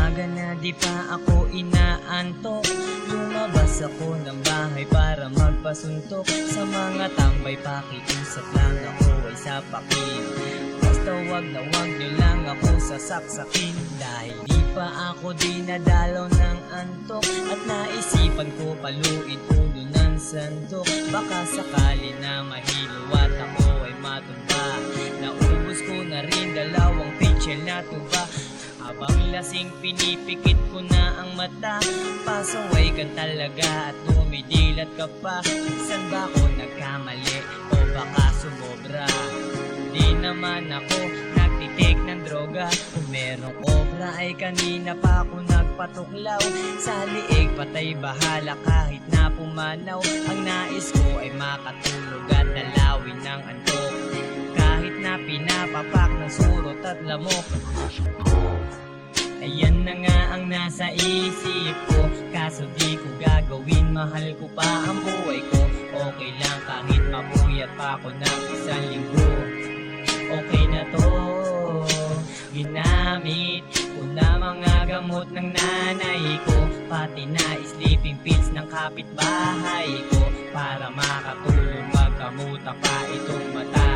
umaga na di pa ako inaantok, lumabas ako ng bahay para magpasuntok. Sa mga tambay pakiusap lang ako ay sapakin, basta wag na wag nyo lang ako sasaksakin. Dahil di pa ako dinadalaw ng antok, at naisipan ko paluin ulo ng sandok. Baka sakali na mahilo at ako ay matumba. Naubos ko na rin dalawang pitchel na tuba. Habang lasing pinipikit ko na ang mata, pasaway ka talaga at tumidilat ka pa. Saan ba ako nagkamali o baka sumobra? Di naman ako nagtitik ng droga. Kung merong obra ay kanina pa ako nagpatuklaw. Sa liig patay bahala kahit na pumanaw. Ang nais ko ay makatulog at dalawin ng antok, kahit na pinapapak ng surot at lamok. Ayan na nga ang nasa isip ko, kaso di ko gagawin. Mahal ko pa ang buhay ko, okay lang kahit mapuyat pa ako ng isang linggo. Okay na to, ginamit ko na mga gamot ng nanay ko, pati na sleeping pills ng kapitbahay ko, para makatulog magkamuta pa itong mata.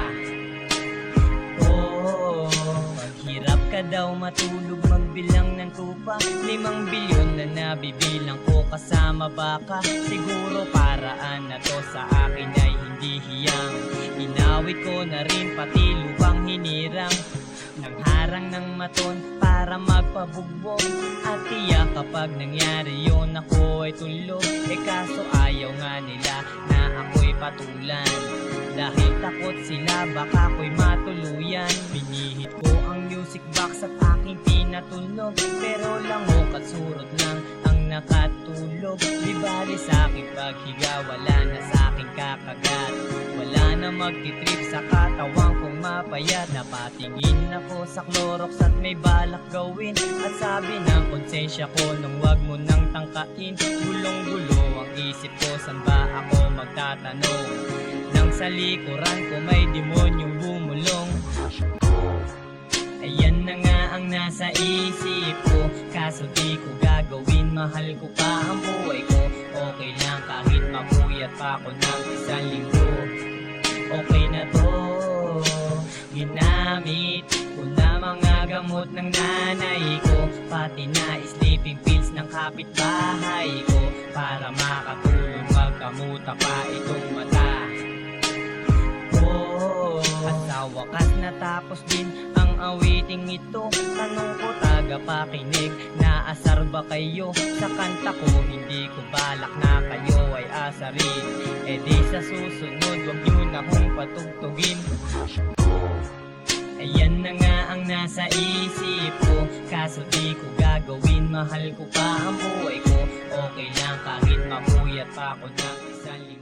Maghirap ka daw matulog magbilang ng tupa, 5 bilyon na nabibilang ko kasama baka. Siguro paraan na to sa akin ay hindi hiyang. Inawit ko na rin pati lupang hinirang, nang harang ng maton para magpabugbog. At tiyak kapag nangyari yun ako ay tulog. Kaso ayaw nga nila na ako'y patulan, dahil takot sila baka ako'y matuluyan. Binihit ko ang music box at aking pinatunog, pero langok at surot lang ang nakatulog. Di bali sa'king paghiga, wala na sa'king kakagat. Wala na magtitrip sa katawan kong mapayat. Napatingin ako sa Clorox at may balak gawin, at sabi ng konsensya ko nung wag mo nang tangkain. Gulong-gulo ang isip ko, saan ba ako magtatanong? Nang sa likuran ko may demonyong bumulong. Ayan na nga ang nasa isip ko, kaso di ko gagawin. Mahal ko pa ang buhay ko, okay lang kahit mapuyat pa ako ng isang linggo. Okay na to, ginamit ko na mga gamot ng nanay ko, pati na sleeping pills ng kapitbahay ko, para makatulog magkamuta pa itong mata. At sa wakas natapos din ang awiting ito. Tanong ko tagapakinig, naasar ba kayo sa kanta ko? Hindi ko balak na kayo ay asarin, e di sa susunod wag nyo na kong patugtugin. Ayan na nga ang nasa isip ko, kaso di ko gagawin. Mahal ko pa ang buhay ko, okay lang kahit mapuyat pa ako ng isang linggo.